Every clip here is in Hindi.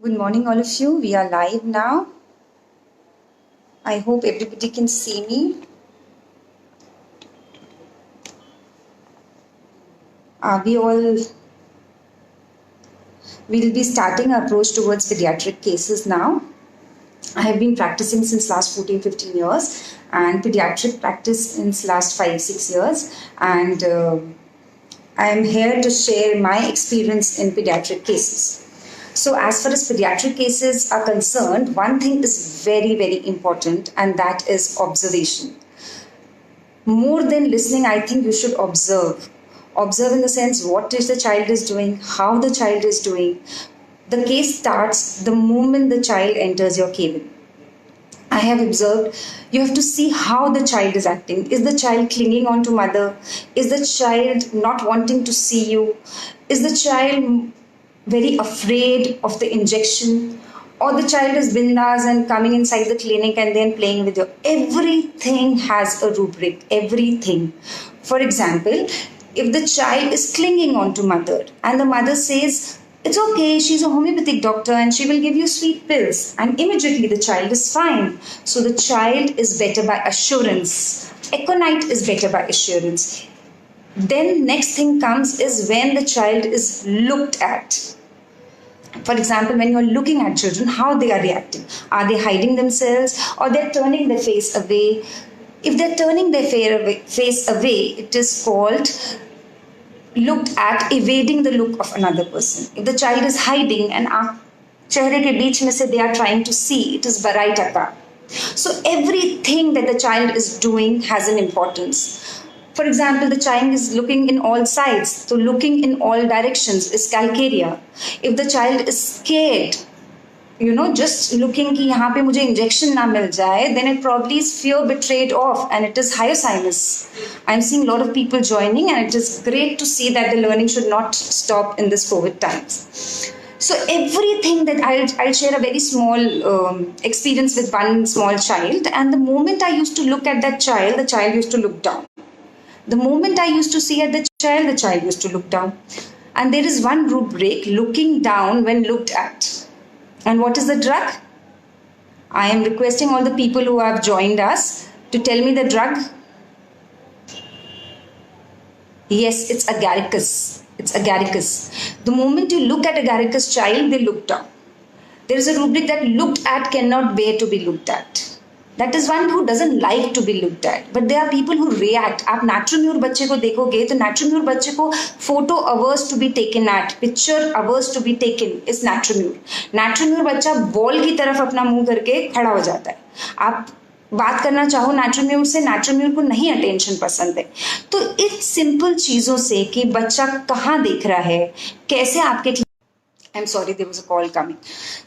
Good morning, all of you. We are live now. I hope everybody can see me. We all will be starting our approach towards pediatric cases now. I have been practicing since last 14-15 years and pediatric practice since last 5-6 years, and I am here to share my experience in pediatric cases. So as far as pediatric cases are concerned, one thing is very important, and that is observation. More than listening, I think you should observe. Observe in the sense what is the child is doing, how the child is doing. The case starts the moment the child enters your cabin. I have observed you have to see how the child is acting. Is the child clinging on to mother? Is the child not wanting to see you? Is the child very afraid of the injection? Or the child is bindas and coming inside the clinic and then playing with you? Everything has a rubric, everything. For example, if the child is clinging on to mother and the mother says, it's okay, she's a homeopathic doctor and she will give you sweet pills, and immediately the child is fine. So the child is better by assurance. Aconite is better by assurance. Then next thing comes is when the child is looked at. For example, when you are looking at children, how they are reacting. Are they hiding themselves or they're turning their face away? If they're turning their face away, it is called looked at, evading the look of another person. If the child is hiding and चेहरे के बीच में से they are trying to see, it is barai taka. So everything that the child is doing has an importance. For example, the child is looking in all sides, so looking in all directions is calcaria. If the child is scared, just looking कि यहाँ पे मुझे injection ना मिल जाए, then it probably is fear betrayed off and it is hyosinus. I'm seeing a lot of people joining, and it is great to see that the learning should not stop in this COVID times. So everything that I'll share a very small experience with one small child, and the moment I used to look at that child, the child used to look down. The moment I used to see at the child used to look down. And there is one rubric, looking down when looked at. And what is the drug? I am requesting all the people who have joined us to tell me the drug. Yes, it's agaricus. It's agaricus. The moment you look at agaricus child, they look down. There is a rubric that looked at cannot bear to be looked at. That is one who doesn't like to be looked at. But there are people who react. आप natromure बच्चे को देखोगे तो natromure बच्चे को photo averse to be taken at, picture averse to be taken is natromure. Natromure बच्चा बॉल की तरफ अपना मुंह करके खड़ा हो जाता है. आप बात करना चाहो natromure से, natromure को नहीं अटेंशन पसंद है. तो इस सिंपल चीजों से कि बच्चा कहाँ देख रहा है, कैसे आपके I'm sorry, there was a call coming.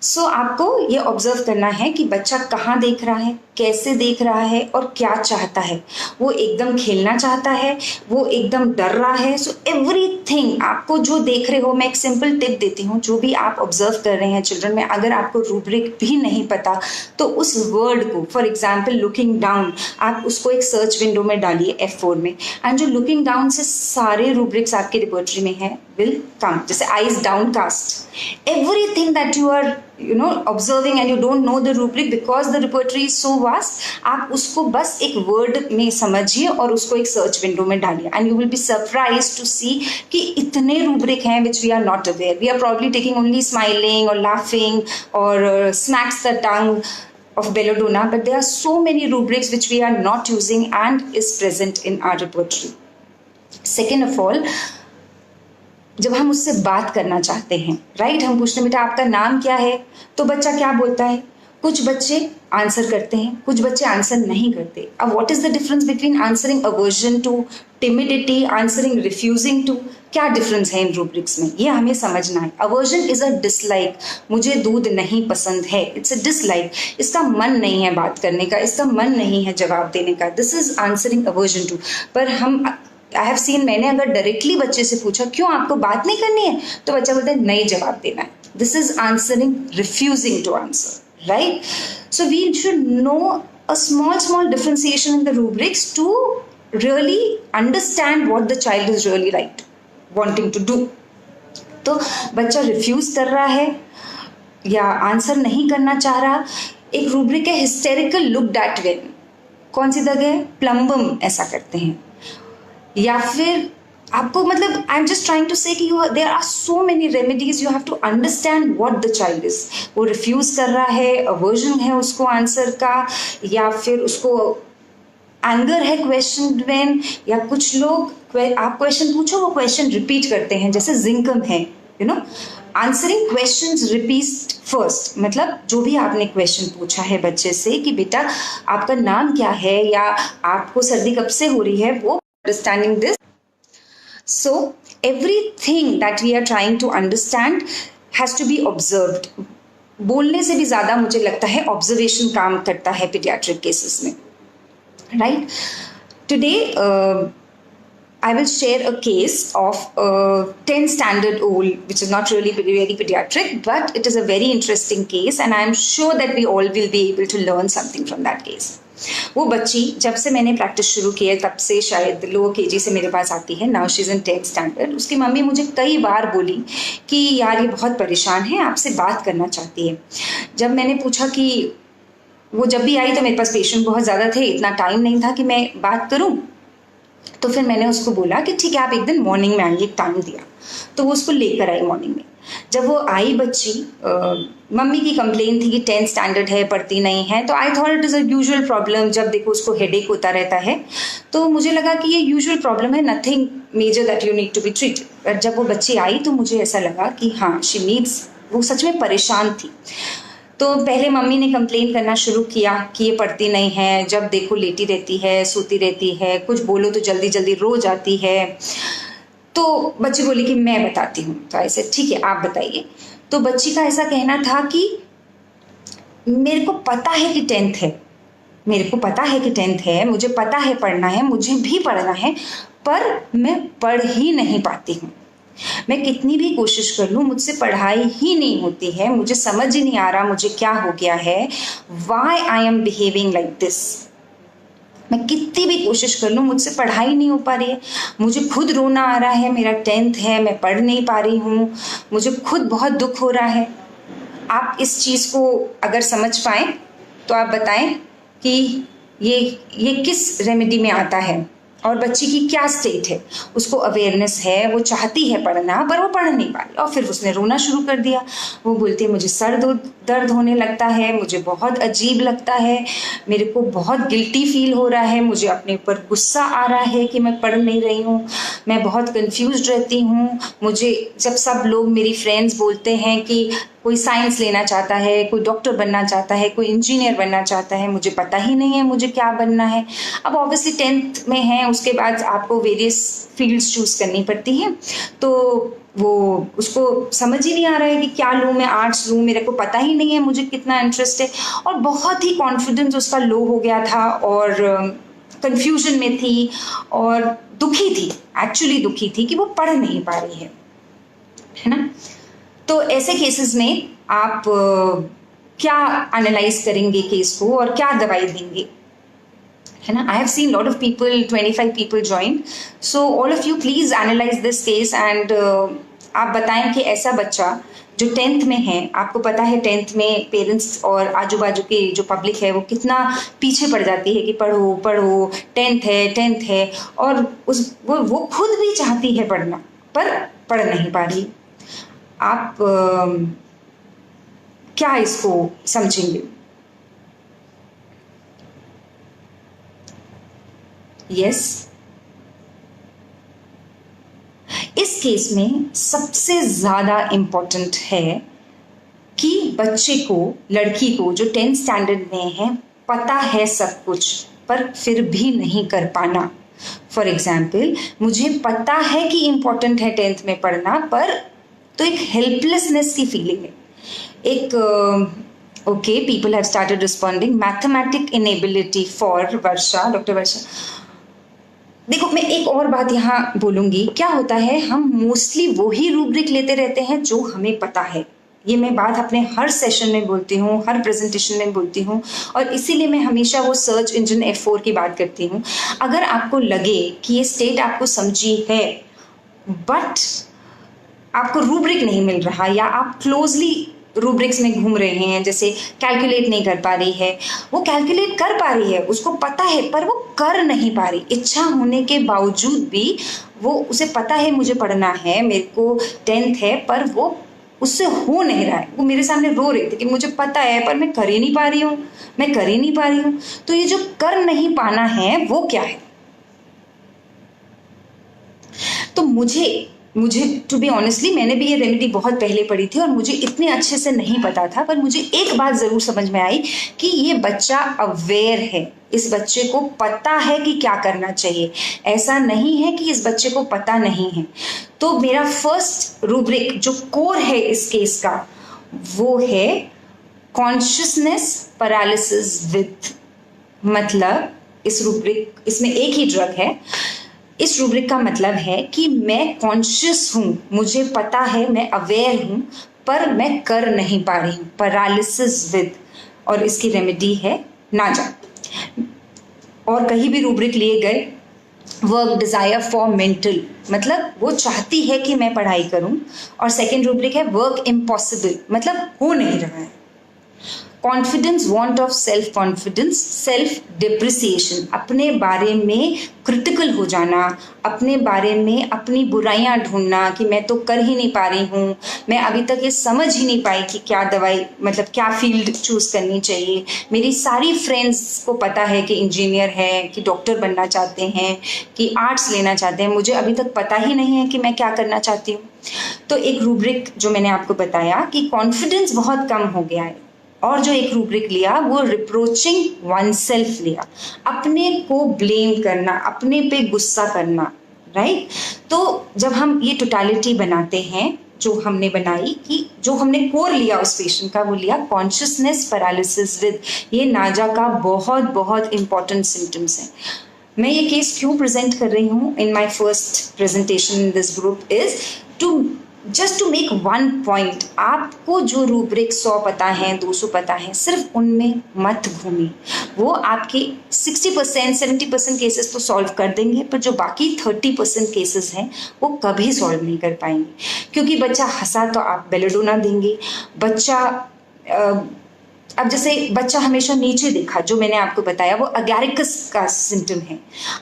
So आपको ये ऑब्जर्व करना है कि बच्चा कहाँ देख रहा है, कैसे देख रहा है और क्या चाहता है. वो एकदम खेलना चाहता है, वो एकदम डर रहा है. सो एवरीथिंग आपको जो देख रहे हो, मैं एक सिंपल टिप देती हूँ. जो भी आप ऑब्जर्व कर रहे हैं चिल्ड्रन में, अगर आपको रूब्रिक भी नहीं पता तो उस वर्ड को, फॉर एग्जाम्पल लुकिंग डाउन, आप उसको एक सर्च विंडो में डालिए F4 में, एंड जो लुकिंग डाउन से सारे रूब्रिक्स आपके रिपोर्टरी में है will come. जैसे eyes downcast. Everything that you are observing and you don't know the rubric because the repertory is so vast, आप उसको बस एक वर्ड में समझिए और उसको एक सर्च विंडो में डालिए, and you will be surprised to see कि इतने rubric हैं which we are not aware. We are probably taking only smiling or laughing or smacks the tongue of belladonna, but there are so many rubrics which we are not using and is present in our repertory. Second of all, जब हम उससे बात करना चाहते हैं, राइट, हम पूछते हैं बेटा आपका नाम क्या है, तो बच्चा क्या बोलता है. कुछ बच्चे आंसर करते हैं, कुछ बच्चे आंसर नहीं करते. अब what is the difference between answering aversion to, timidity, answering refusing to? क्या डिफरेंस है इन रूब्रिक्स में, ये हमें समझना है. अवर्जन इज अ डिसलाइक, मुझे दूध नहीं पसंद है, इट्स अ डिसलाइक. इसका मन नहीं है बात करने का, इसका मन नहीं है जवाब देने का. This is answering aversion to. पर हम आई हैव सीन, मैंने अगर डायरेक्टली बच्चे से पूछा क्यों आपको बात नहीं करनी है, तो बच्चा बोलता है नहीं जवाब देना है. This is answering refusing to answer, right. So we should know a small differentiation in the rubrics to really understand what the child is really like wanting to do. तो बच्चा रिफ्यूज कर रहा है, या आंसर नहीं करना चाह रहा, एक रूब्रिक है हिस्टेरिकल लुक्ड एट व्हेन, कौन सी जगह, प्लम्बम ऐसा करते हैं। या फिर आपको मतलब I am just trying to say कि there are so many remedies, you have to understand what the child is. वो रिफ्यूज कर रहा है, अवर्जन है उसको आंसर का, या फिर उसको एंगर है क्वेश्चन व्हेन, या कुछ लोग आप क्वेश्चन पूछो वो क्वेश्चन रिपीट करते हैं, जैसे जिंकम है, you know, answering questions repeat first, मतलब जो भी आपने क्वेश्चन पूछा है बच्चे से कि बेटा आपका नाम क्या है या आपको सर्दी कब से हो रही है, वो understanding this. So everything that we are trying to understand has to be observed. बोलने से भी ज्यादा मुझे लगता है ऑब्जर्वेशन काम करता है पीडियाट्रिक केसेस में, right. Today I will share a case of a 10th standard old, which is not really very pediatric, but it is a very interesting case and I am sure that we all will be able to learn something from that case. वो बच्ची जब से मैंने प्रैक्टिस शुरू की है तब से शायद लोअर केजी से मेरे पास आती है। Now she is in 10th standard. उसकी मम्मी मुझे कई बार बोली कि यार ये बहुत परेशान है, आपसे बात करना चाहती है। जब मैंने पूछा कि वो जब भी आई तो मेरे पास पेशेंट बहुत ज़्यादा थे, इतना टाइम नहीं था कि मैं बात करूँ, तो फिर मैंने उसको बोला कि ठीक है आप एक दिन मॉर्निंग में आइए, टाइम दिया, तो वो उसको लेकर आई मॉर्निंग में। जब वो आई बच्ची, मम्मी की कंप्लेन थी कि 10th स्टैंडर्ड है, पढ़ती नहीं है, तो I thought it is a usual problem. जब देखो उसको हेडेक होता रहता है तो मुझे लगा कि ये यूजुअल प्रॉब्लम है, nothing major that you need to be treated. But जब वो बच्ची आई तो मुझे ऐसा लगा कि हाँ शी नीड्स, वो सच में परेशान थी। तो पहले मम्मी ने कंप्लेन करना शुरू किया कि ये पढ़ती नहीं है, जब देखो लेटी रहती है, सोती रहती है, कुछ बोलो तो जल्दी जल्दी रो जाती है। तो बच्ची बोली कि मैं बताती हूँ। तो ऐसे ठीक है आप बताइए। तो बच्ची का ऐसा कहना था कि मेरे को पता है कि 10th है, मेरे को पता है कि 10th है, मुझे पता है पढ़ना है, मुझे भी पढ़ना है, पर मैं पढ़ ही नहीं पाती हूँ। मैं कितनी भी कोशिश कर लूँ मुझसे पढ़ाई ही नहीं होती है, मुझे समझ ही नहीं आ रहा मुझे क्या हो गया है, why I am behaving like this. मैं कितनी भी कोशिश कर लूँ मुझसे पढ़ाई नहीं हो पा रही है, मुझे खुद रोना आ रहा है, मेरा 10th है, मैं पढ़ नहीं पा रही हूँ, मुझे खुद बहुत दुख हो रहा है। आप इस चीज़ को अगर समझ पाएँ तो आप बताएं कि ये किस रेमेडी में आता है और बच्ची की क्या स्टेट है। उसको अवेयरनेस है, वो चाहती है पढ़ना पर वो पढ़ नहीं पा रही, और फिर उसने रोना शुरू कर दिया। वो बोलती है मुझे सर दर्द होने लगता है, मुझे बहुत अजीब लगता है, मेरे को बहुत गिल्टी फील हो रहा है, मुझे अपने ऊपर गुस्सा आ रहा है कि मैं पढ़ नहीं रही हूँ, मैं बहुत कंफ्यूज रहती हूँ। मुझे जब सब लोग मेरी फ्रेंड्स बोलते हैं कि कोई साइंस लेना चाहता है, कोई डॉक्टर बनना चाहता है, कोई इंजीनियर बनना चाहता है, मुझे पता ही नहीं है मुझे क्या बनना है। अब ऑब्वियसली 10th में है, उसके बाद आपको वेरियस फील्ड्स चूज करनी पड़ती हैं, तो वो उसको समझ ही नहीं आ रहा है कि क्या लूँ, मैं आर्ट्स लूँ, मेरे को पता ही नहीं है मुझे कितना इंटरेस्ट है। और बहुत ही कॉन्फिडेंस उसका लो हो गया था और कंफ्यूजन में थी और दुखी थी, एक्चुअली दुखी थी कि वो पढ़ नहीं पा रही है ना। तो ऐसे केसेस में आप क्या एनालाइज करेंगे केस को और क्या दवाई देंगे, है ना। I have seen lot of people, 25 people join, so all of you please analyse this case and आप बताएं कि ऐसा बच्चा जो 10th में है, आपको पता है 10th में पेरेंट्स और आजू बाजू के जो पब्लिक है वो कितना पीछे पड़ जाती है कि पढ़ो पढ़ो, 10th है, और वो खुद भी चाहती है पढ़ना पर पढ़ नहीं पा रही। आप क्या इसको समझेंगे? यस, इस केस में सबसे ज्यादा इंपॉर्टेंट है कि बच्चे को, लड़की को जो 10th स्टैंडर्ड में है, पता है सब कुछ पर फिर भी नहीं कर पाना। फॉर एग्जाम्पल, मुझे पता है कि इंपॉर्टेंट है 10th में पढ़ना, पर तो एक हेल्पलेसनेस की फीलिंग है, एक okay, people have started responding, mathematic inability for Varsha, doctor Varsha. देखो मैं एक और बात यहाँ बोलूंगी, क्या होता है हम मोस्टली वही रूब्रिक लेते रहते हैं जो हमें पता है। ये मैं बात अपने हर सेशन में बोलती हूँ, हर प्रेजेंटेशन में बोलती हूँ, और इसीलिए मैं हमेशा वो सर्च इंजन F4 की बात करती हूँ। अगर आपको लगे कि ये स्टेट आपको समझी है बट आपको रूब्रिक नहीं मिल रहा, या आप क्लोजली रूब्रिक्स में घूम रहे हैं, जैसे कैलकुलेट नहीं कर पा रही है, वो कैलकुलेट कर पा रही है, उसको पता है, पर वो कर नहीं पा रही। इच्छा होने के बावजूद भी वो, उसे पता है मुझे पढ़ना है, मेरे को 10th है, पर वो उससे हो नहीं रहा है। वो मेरे सामने रो रही थी कि मुझे पता है पर मैं कर ही नहीं पा रही हूँ, मैं कर ही नहीं पा रही हूँ। तो ये जो कर नहीं पाना है वो क्या है? तो मुझे टू बी ऑनेस्टली, मैंने भी ये रेमेडी बहुत पहले पढ़ी थी और मुझे इतने अच्छे से नहीं पता था, पर मुझे एक बात जरूर समझ में आई कि ये बच्चा अवेयर है, इस बच्चे को पता है कि क्या करना चाहिए। ऐसा नहीं है कि इस बच्चे को पता नहीं है। तो मेरा फर्स्ट रूब्रिक जो कोर है इस केस का, वो है कॉन्शियसनेस पैरालिसिस विद। मतलब इस रूब्रिक, इसमें एक ही ड्रग है। इस रूब्रिक का मतलब है कि मैं कॉन्शियस हूं, मुझे पता है, मैं अवेयर हूं, पर मैं कर नहीं पा रही हूं, पैरालिसिस विद। और इसकी रेमेडी है नाजा। और कहीं भी रूब्रिक लिए गए, वर्क डिजायर फॉर मेंटल, मतलब वो चाहती है कि मैं पढ़ाई करूं। और सेकेंड रूब्रिक है वर्क इम्पॉसिबल, मतलब हो नहीं रहा है। Confidence, want of self confidence, self depreciation, अपने बारे में क्रिटिकल हो जाना, अपने बारे में अपनी बुराइयां ढूंढना कि मैं तो कर ही नहीं पा रही हूँ, मैं अभी तक ये समझ ही नहीं पाई कि क्या दवाई, मतलब क्या फील्ड चूज करनी चाहिए। मेरी सारी फ्रेंड्स को पता है कि इंजीनियर है, कि डॉक्टर बनना चाहते हैं, कि आर्ट्स लेना चाहते हैं, मुझे अभी तक पता ही नहीं है कि मैं क्या करना चाहती हूँ। तो एक रूब्रिक जो मैंने आपको बताया कि कॉन्फिडेंस बहुत कम हो गया है। और जो एक रूब्रिक लिया वो रिप्रोचिंग वन सेल्फ लिया, अपने को ब्लेम करना, अपने पे गुस्सा करना, राइट। तो जब हम ये टोटालिटी बनाते हैं जो हमने बनाई, कि जो हमने कोर लिया उस पेशेंट का, वो लिया कॉन्शियसनेस पैरालिसिस विद। ये नाजा का बहुत बहुत इंपॉर्टेंट सिम्टम्स हैं। मैं ये केस क्यों प्रेजेंट कर रही हूँ in my first presentation in this group is to just to make one point. आपको जो रूब्रिक 100 पता है, 200 पता है, सिर्फ उनमें मत घूमिए। वो आपके 60% 70% केसेस तो सॉल्व कर देंगे, पर जो बाकी 30% केसेस हैं वो कभी सॉल्व नहीं कर पाएंगे। क्योंकि बच्चा हंसा तो आप बेलेडोना देंगे, बच्चा अब जैसे बच्चा हमेशा नीचे देखा, जो मैंने आपको बताया, वो अगैरिकस का सिम्टम है।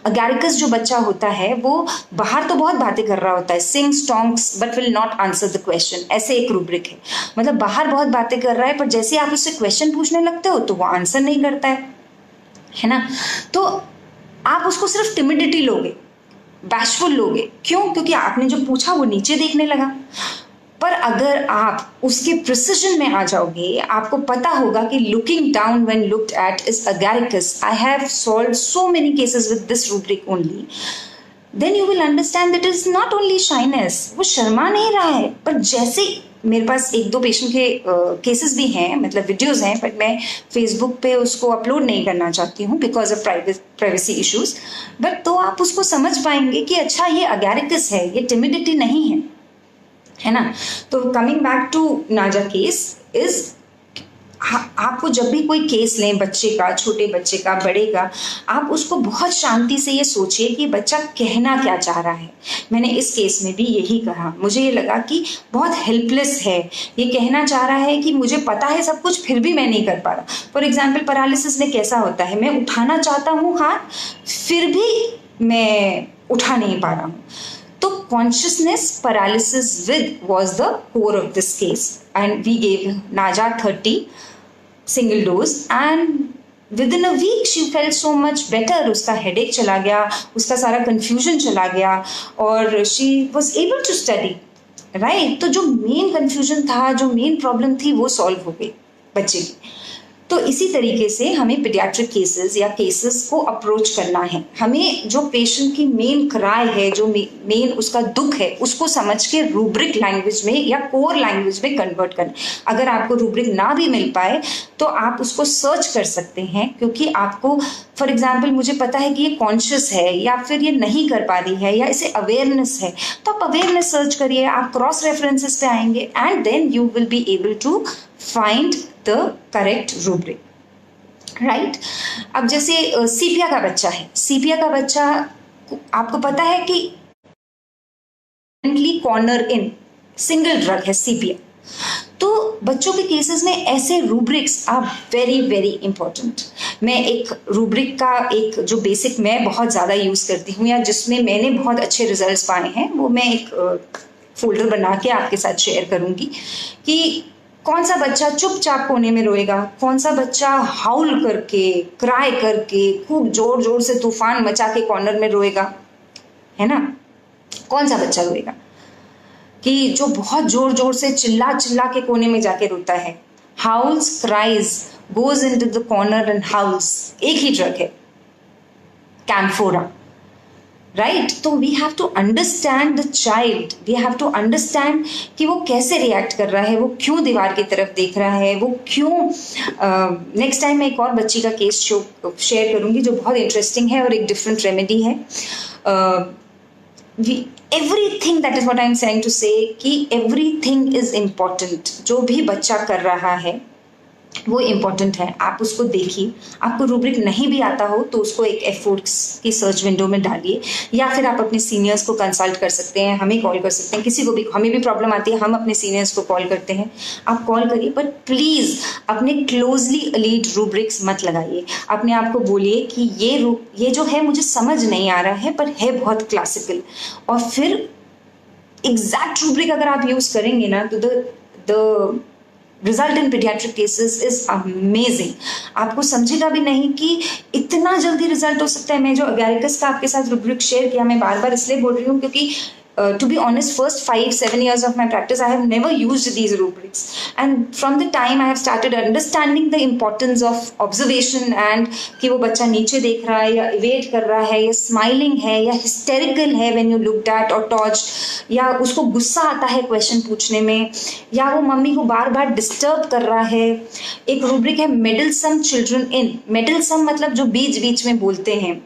अगैरिकस जो बच्चा होता है वो बाहर तो बहुत बातें कर रहा होता है, sings tongs but will not answer the question, ऐसे एक रूब्रिक है। मतलब बाहर बहुत बातें कर रहा है, पर जैसे आप उससे क्वेश्चन पूछने लगते हो तो वो आंसर नहीं करता है ना। तो आप उसको सिर्फ टिमिडिटी लोगे, बैशफुल लोगे। क्यों? क्योंकि आपने जो पूछा वो नीचे देखने लगा। पर अगर आप उसके प्रिसिजन में आ जाओगे, आपको पता होगा कि looking down when looked at is agaricus, I have solved so many cases with this rubric only, then you will understand that is not only shyness. वो शर्मा नहीं रहा है, पर जैसे मेरे पास एक दो पेशेंट के केसेस भी हैं, मतलब वीडियोस हैं, बट मैं फेसबुक पे उसको अपलोड नहीं करना चाहती हूँ because of privacy issues. But तो आप उसको समझ पाएंगे कि अच्छा ये अगैरिकस है, ये टिमिडिटी नहीं है ना। तो कमिंग बैक टू नाजा केस इज, आपको जब भी कोई केस लें, बच्चे का, छोटे बच्चे का, बड़े का, आप उसको बहुत शांति से ये सोचिए कि बच्चा कहना क्या चाह रहा है। मैंने इस केस में भी यही कहा, मुझे ये लगा कि बहुत हेल्पलेस है, ये कहना चाह रहा है कि मुझे पता है सब कुछ, फिर भी मैं नहीं कर पा रहा। फॉर एग्जाम्पल पैरालिसिस में कैसा होता है, मैं उठाना चाहता हूँ हाथ, फिर भी मैं उठा नहीं पा रहा हूँ। तो consciousness paralysis with was the core of this case, and we gave Naja 30 single dose, and within a week she felt so much better. उसका headache चला गया, उसका सारा confusion चला गया, और she was able to study, right? तो जो main confusion था, जो main problem थी, वो solve हो गई बच्चे की। तो इसी तरीके से हमें पीडियाट्रिक केसेस या केसेस को अप्रोच करना है। हमें जो पेशेंट की मेन क्राई है, जो मेन उसका दुख है, उसको समझ के रूब्रिक लैंग्वेज में या कोर लैंग्वेज में कन्वर्ट करना। अगर आपको रूब्रिक ना भी मिल पाए तो आप उसको सर्च कर सकते हैं, क्योंकि आपको फॉर एग्जाम्पल मुझे पता है कि ये कॉन्शियस है या फिर ये नहीं कर पा रही है या इसे अवेयरनेस है, तो आप अवेयरनेस सर्च करिए, आप क्रॉस रेफरेंसेस पे आएंगे, and then you will be able to find the correct rubric, right. अब जैसे सीपिया का बच्चा है, सीपिया का बच्चा आपको पता है कि कॉर्नर इन सिंगल ड्रग है सीपिया। तो बच्चों के केसेस में ऐसे rubrics are very very important. मैं एक रूब्रिक का एक जो बेसिक मैं बहुत ज़्यादा यूज़ करती हूँ या जिसमें मैंने बहुत अच्छे रिजल्ट्स पाए हैं, वो मैं एक फोल्डर बना के आपके साथ शेयर करूँगी कि कौन सा बच्चा चुपचाप कोने में रोएगा, कौन सा बच्चा हाउल करके, क्राई करके, खूब जोर जोर से तूफान मचा के कॉर्नर में रोएगा, है ना, कौन सा बच्चा रोएगा, कि जो बहुत जोर जोर से चिल्ला चिल्ला के कोने में जाके रोता है। Howls, cries, goes into the corner and howls, एक ही ड्रग है, कैम्फोरा, राइट। तो we have to understand the child, we have to understand कि वो कैसे रिएक्ट कर रहा है, वो क्यों दीवार की तरफ देख रहा है, वो क्यों। नेक्स्ट टाइम मैं एक और बच्ची का केस शेयर करूंगी जो बहुत इंटरेस्टिंग है और एक डिफरेंट रेमेडी है। Everything, that is what I am saying to say कि एवरीथिंग इज इम्पॉर्टेंट। जो भी बच्चा कर रहा है वो इम्पॉर्टेंट है, आप उसको देखिए। आपको रूब्रिक नहीं भी आता हो तो उसको एक एफर्ट्स की सर्च विंडो में डालिए, या फिर आप अपने सीनियर्स को कंसल्ट कर सकते हैं, हमें कॉल कर सकते हैं, किसी को भी, हमें भी प्रॉब्लम आती है, हम अपने सीनियर्स को कॉल करते हैं, आप कॉल करिए। बट प्लीज़ अपने क्लोजली अलीड रूब्रिक्स मत लगाइए। अपने आप को बोलिए कि ये जो है मुझे समझ नहीं आ रहा है पर है बहुत क्लासिकल, और फिर एग्जैक्ट रूब्रिक अगर आप यूज़ करेंगे ना तो the result in paediatric cases is amazing. आपको समझेगा भी नहीं कि इतना जल्दी रिजल्ट हो सकता है। मैं जो अगैरिकस का आपके साथ रूब्रिक शेयर किया, मैं बार बार इसलिए बोल रही हूँ क्योंकि to be honest, first 5-7 years of my practice, I have never used these rubrics. And from the time I have started understanding the importance of observation and कि वो बच्चा नीचे देख रहा है या evade कर रहा है या smiling है या hysterical है when you looked at or touched, या उसको गुस्सा आता है question पूछने में, या वो मम्मी को बार बार disturb कर रहा है। एक rubric है meddlesome children in। meddlesome मतलब जो बीच बीच में बोलते हैं,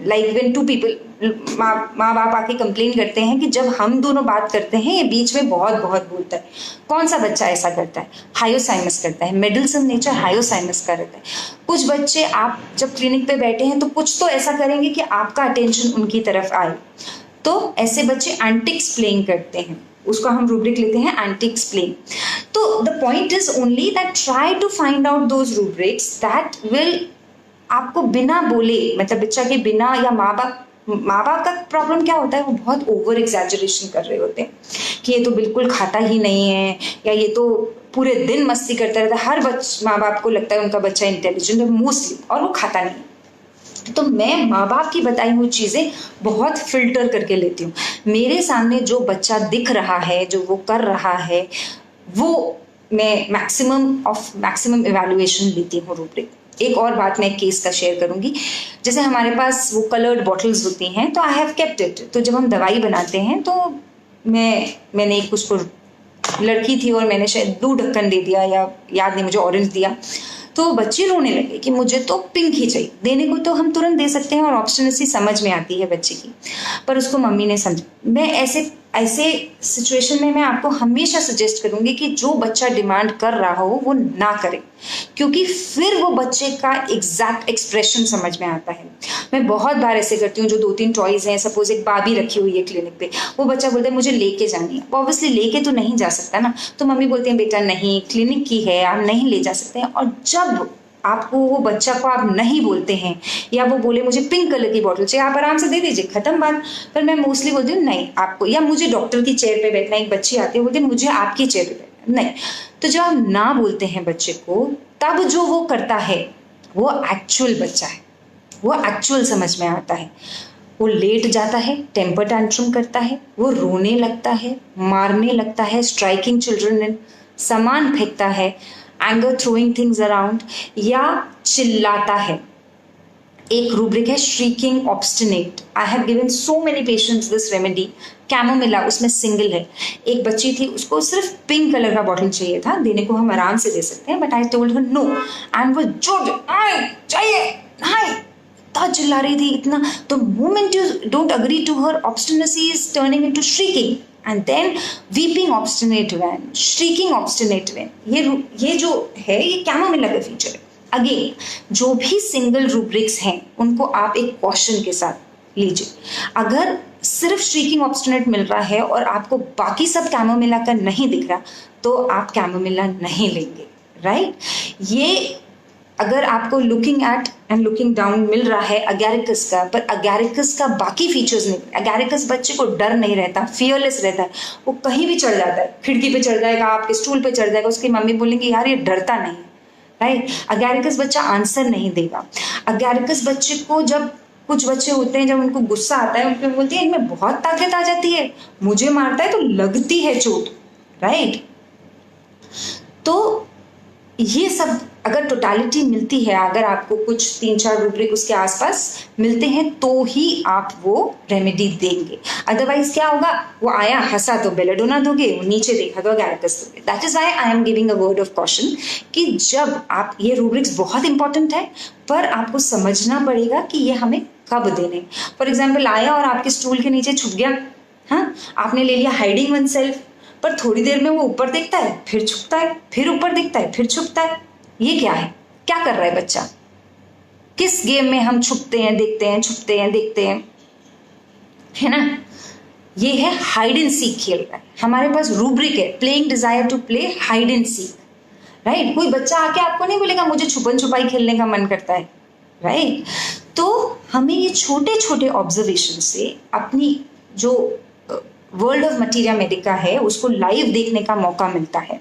लाइक व्हेन टू पीपल, माँ बाप आके कंप्लेन करते हैं कि जब हम दोनों बात करते हैं ये बीच में बहुत बहुत बोलता है। कौन सा बच्चा ऐसा करता है? हायोसाइमस करता है। मेडलसन नेचर हायोसाइमस का रहता है। कुछ बच्चे आप जब क्लिनिक पे बैठे हैं तो कुछ तो ऐसा करेंगे कि आपका अटेंशन उनकी तरफ आए, तो ऐसे बच्चे एंटिक्स प्लेइंग करते हैं, उसको हम रूब्रिक लेते हैं एंटिक्स प्लेइंग। तो the point is only that try to find out those rubrics that will आपको बिना बोले, मतलब बच्चा के बिना, या माँ बाप का प्रॉब्लम क्या होता है, वो बहुत ओवर एग्जैजरेशन कर रहे होते हैं कि ये तो बिल्कुल खाता ही नहीं है, या ये तो पूरे दिन मस्ती करता रहता है। हर माँ बाप को लगता है उनका बच्चा इंटेलिजेंट है मोस्टली, और वो खाता नहीं। तो मैं माँ बाप की बताई हुई चीज़ें बहुत फिल्टर करके लेती हूँ। मेरे सामने जो बच्चा दिख रहा है, जो वो कर रहा है, वो मैं मैक्सिमम इवैल्यूएशन लेती हूँ रूब्रिक। एक और बात मैं एक केस का शेयर करूंगी। जैसे हमारे पास वो कलर्ड बॉटल्स होती हैं, तो आई हैव केप्ट इट। तो जब हम दवाई बनाते हैं तो मैंने एक उसको लड़की थी और मैंने शायद ब्लू ढक्कन दे दिया या याद नहीं मुझे, ऑरेंज दिया। तो बच्चे रोने लगे कि मुझे तो पिंक ही चाहिए। देने को तो हम तुरंत दे सकते हैं और ऑब्स्टिनेसी समझ में आती है बच्चे की, पर उसको मम्मी ने समझा। मैं ऐसे सिचुएशन में मैं आपको हमेशा सजेस्ट करूंगी कि जो बच्चा डिमांड कर रहा हो वो ना करे, क्योंकि फिर वो बच्चे का एग्जैक्ट एक्सप्रेशन समझ में आता है। मैं बहुत बार ऐसे करती हूँ, जो 2-3 टॉयज हैं, सपोज एक बाबी रखी हुई है क्लिनिक पे, वो बच्चा बोलता है मुझे लेके जानी है। ऑब्वियसली लेके तो नहीं जा सकता ना, तो मम्मी बोलती है बेटा नहीं, क्लिनिक की है, आप नहीं ले जा सकते हैं। और जब आपको वो बच्चा को आप नहीं बोलते हैं, या वो बोले मुझे पिंक कलर की बॉटल चाहिए, आप आराम से दे दीजिए, खत्म बात। पर मैं मोस्टली बोलती हूँ नहीं आपको, या मुझे डॉक्टर की चेयर पे बैठना। एक बच्ची आती है बोलती है मुझे आपकी चेयर पे बैठना, नहीं। तो जब आप ना बोलते हैं बच्चे को, तब जो वो करता है वो एक्चुअल बच्चा है, वो एक्चुअल समझ में आता है। वो लेट जाता है, टेम्पर टैंट्रम करता है, वो रोने लगता है, मारने लगता है, स्ट्राइकिंग चिल्ड्रन इन, सामान फेंकता है, एंगर थ्रोइंग थिंग्स अराउंड, या चिल्लाता है। एक रूब्रिक है shrieking obstinate. I have given so many patients this remedy, chamomilla, उसमें सिंगल है। एक बच्ची थी, उसको सिर्फ पिंक कलर का बॉटल चाहिए था, देने को हम आराम से दे सकते हैं, but I told her no, एंड वो जोर चाहिए नहीं, इतना चिल्ला रही थी इतना। तो moment you don't agree to her, obstinacy is turning into shrieking, and then weeping obstinate when, shrieking obstinate when। ये जो है ये कैमोमिला का फीचर है। अगेन जो भी सिंगल रूब्रिक्स हैं उनको आप एक कॉशन के साथ लीजिए। अगर सिर्फ श्रीकिंग ऑब्स्टिनेट मिल रहा है और आपको बाकी सब कैमोमिला का नहीं दिख रहा, तो आप कैमोमिला नहीं लेंगे, राइट। ये अगर आपको looking at and looking down मिल रहा है अगैरिकस का, पर अगैरिकस का बाकी फीचर्स नहीं। अगैरिकस बच्चे को डर नहीं रहता, फियरलेस रहता है, वो कहीं भी चढ़ जाता है, खिड़की पे चढ़ जाएगा, आपके स्टूल पे चढ़ जाएगा, उसकी मम्मी बोलेंगे यार ये डरता नहीं है, राइट। अगैरिकस बच्चा आंसर नहीं देगा। अगैरिकस बच्चे को, जब कुछ बच्चे होते हैं जब उनको गुस्सा आता है, उनको बोलती है इनमें बहुत ताकत आ जाती है, मुझे मारता है तो लगती है चोट, राइट। तो ये सब अगर टोटालिटी मिलती है, अगर आपको कुछ 3-4 रूब्रिक उसके आसपास मिलते हैं तो ही आप वो रेमेडी देंगे। अदरवाइज क्या होगा, वो आया हंसा तो बेलेडोना दोगे, वो नीचे देखा तो अगैरिकस दोगे। That is why I am giving a word of caution कि जब आप, ये रूब्रिक्स बहुत इंपॉर्टेंट है, पर आपको समझना पड़ेगा कि ये हमें कब देने। फॉर एग्जाम्पल आया और आपके स्टूल के नीचे छुप गया, हाँ, आपने ले लिया हाइडिंग वन सेल्फ, पर थोड़ी देर में वो ऊपर देखता है, फिर छुपता है, फिर ऊपर देखता है, फिर छुपता है। ये क्या है, क्या कर रहा है बच्चा? किस गेम में हम छुपते हैं, देखते हैं, छुपते हैं, देखते हैं, है ना? ये है हाइड एंड सीक खेल रहा है। हमारे पास रूब्रिक है, playing desire to play hide and seek, right. कोई बच्चा आके आपको नहीं बोलेगा मुझे छुपन छुपाई खेलने का मन करता है, राइट। तो हमें ये छोटे छोटे ऑब्जर्वेशन से अपनी जो वर्ल्ड ऑफ मटीरिया मेडिका है उसको लाइव देखने का मौका मिलता है,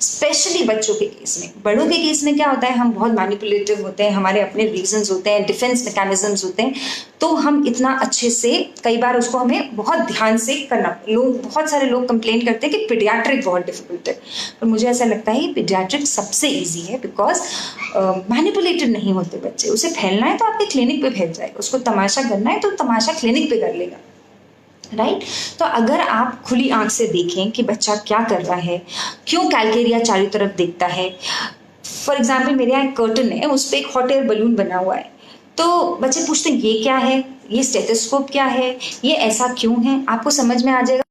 स्पेशली बच्चों के केस में। बड़ों के केस में क्या होता है, हम बहुत मैनिपुलेटिव होते हैं, हमारे अपने रीजंस होते हैं, डिफेंस मैकेनिज्म्स होते हैं, तो हम इतना अच्छे से, कई बार उसको हमें बहुत ध्यान से करना। बहुत सारे लोग कंप्लेन करते हैं कि पीडियाट्रिक बहुत डिफिकल्ट है, पर मुझे ऐसा लगता है पीडियाट्रिक सबसे ईजी है, बिकॉज मैनिपुलेटेड नहीं होते बच्चे। उसे फैलना है तो आपके क्लिनिक पे फैल जाएगा, उसको तमाशा करना है तो तमाशा क्लिनिक पे कर लेगा, राइट। तो अगर आप खुली आंख से देखें कि बच्चा क्या कर रहा है, क्यों कैलकेरिया चारों तरफ देखता है। फॉर एग्जाम्पल मेरे यहाँ एक कर्टन है, उस पर एक हॉट एयर बलून बना हुआ है, तो बच्चे पूछते हैं ये क्या है, ये स्टेथोस्कोप क्या है, ये ऐसा क्यों है, आपको समझ में आ जाएगा।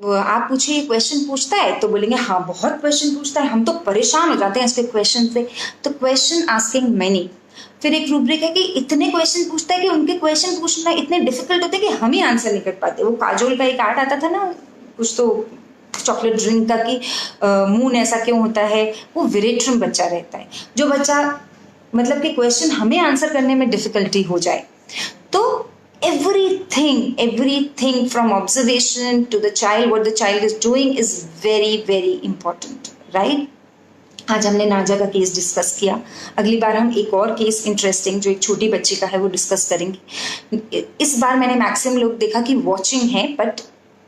आप पूछिए क्वेश्चन पूछता है तो बोलेंगे हाँ बहुत क्वेश्चन पूछता है, हम तो परेशान हो जाते हैं इसके क्वेश्चन से। तो क्वेश्चन आस्किंग मैनी। फिर एक रूब्रिक है कि इतने क्वेश्चन पूछता है कि उनके क्वेश्चन पूछना इतने डिफिकल्ट होते हैं कि हम ही आंसर नहीं कर पाते। वो काजोल का एक आर्ट आता था ना, कुछ तो चॉकलेट ड्रिंक का, कि मून ऐसा क्यों होता है, वो विरेट्रम बच्चा रहता है, जो बच्चा मतलब कि क्वेश्चन हमें आंसर करने में डिफिकल्टी हो जाए। तो everything from observation to the child, what the child is doing is very important, right? आज हमने नाजा का केस डिस्कस किया, अगली बार हम एक और केस इंटरेस्टिंग जो एक छोटी बच्ची का है वो डिस्कस करेंगे। इस बार मैंने मैक्सिमम लोग देखा कि वॉचिंग है बट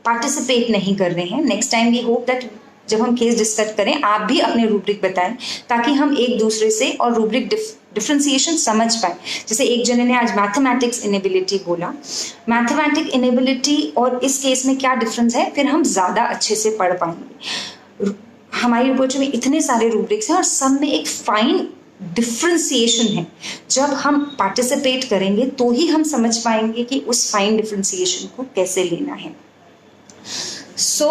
पार्टिसिपेट नहीं कर रहे हैं। Next time we hope that जब हम केस डिस्कस करें आप भी अपने रूब्रिक बताएं, ताकि हम एक दूसरे से और रूब्रिक डिफ्रेंसिएशन समझ पाए। जैसे एक जने ने आज मैथमेटिक्स इनेबिलिटी बोला, मैथमेटिक इनेबिलिटी और इस केस में क्या डिफरेंस है, फिर हम ज़्यादा अच्छे से पढ़ पाएंगे। हमारी रिपोर्ट में इतने सारे रूब्रिक्स हैं और सब में एक फाइन डिफ्रेंसिएशन है। जब हम पार्टिसिपेट करेंगे तो ही हम समझ पाएंगे कि उस फाइन डिफ्रेंसिएशन को कैसे लेना है। So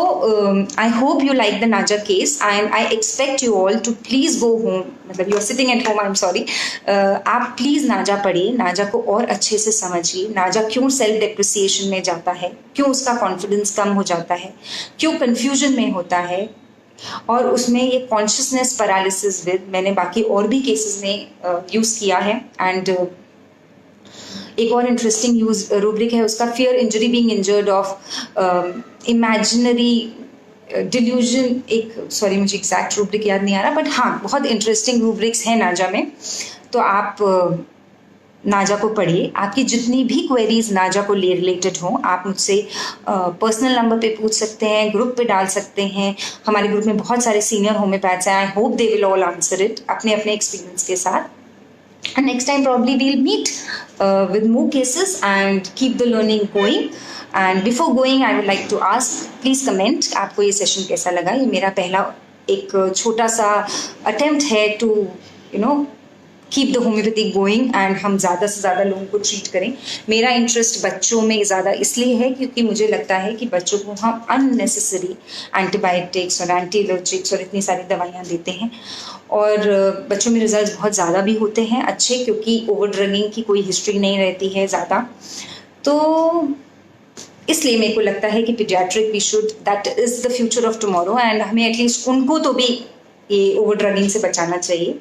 I hope you like the Naja case and I expect you all to please go home, मतलब you are sitting at home, I'm sorry, आप प्लीज़ नाजा पढ़िए, नाजा को और अच्छे से समझिए। नाजा क्यों सेल्फ डेप्रिसिएशन में जाता है, क्यों उसका कॉन्फिडेंस कम हो जाता है, क्यों कन्फ्यूजन में होता है, और उसमें ये कॉन्शियसनेस पैरालिसिस विद, मैंने बाकी और भी केसेस में यूज़ किया है। एंड एक और इंटरेस्टिंग यूज रूब्रिक है उसका, fear injury being injured of imaginary delusion. एक सॉरी मुझे एग्जैक्ट रूब्रिक याद नहीं आ रहा, बट हाँ बहुत इंटरेस्टिंग रूब्रिक्स हैं नाजा में, तो आप नाजा को पढ़िए। आपकी जितनी भी क्वेरीज नाजा को रिलेटेड हों आप मुझसे पर्सनल नंबर पे पूछ सकते हैं, ग्रुप पे डाल सकते हैं। हमारे ग्रुप में बहुत सारे सीनियर होम्योपैथ्स हैं, I hope they will all answer it अपने अपने एक्सपीरियंस के साथ। And next time probably we'll meet with more cases and keep the learning going. And before going I would like to ask, please comment आपको ये सेशन कैसा लगा। ये मेरा पहला एक छोटा सा अटेम्प्ट है to keep the homeopathic going and हम ज़्यादा से ज़्यादा लोगों को ट्रीट करें। मेरा इंटरेस्ट बच्चों में ज़्यादा इसलिए है क्योंकि मुझे लगता है कि बच्चों को हम अननेसेसरी एंटीबायोटिक्स और एंटी एलर्जिक्स और इतनी सारी दवाइयाँ देते हैं, और बच्चों में रिजल्ट बहुत ज़्यादा भी होते हैं अच्छे, क्योंकि ओवर ड्रगिंग की कोई हिस्ट्री नहीं रहती है ज़्यादा। तो इसलिए मेरे को लगता है कि pediatric we should, that is the future of tomorrow, and हमें एटलीस्ट उनको तो भी ये ओवर ड्रगिंग से बचाना चाहिए।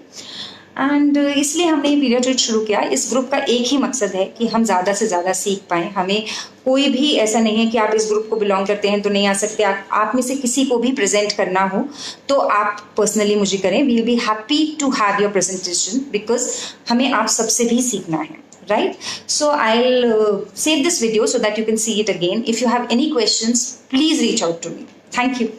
एंड इसलिए हमने पीडियाट्रिक शुरू किया। इस ग्रुप का एक ही मकसद है कि हम ज़्यादा से ज़्यादा सीख पाएँ। हमें कोई भी ऐसा नहीं है कि आप इस ग्रुप को बिलोंग करते हैं तो नहीं आ सकते। आप में से किसी को भी प्रेजेंट करना हो तो आप पर्सनली मुझे करें। We will be happy to have your presentation, because हमें आप सबसे भी सीखना है, right? So I'll save this video so that you can see it again. If you have any questions, please reach out to me. Thank you.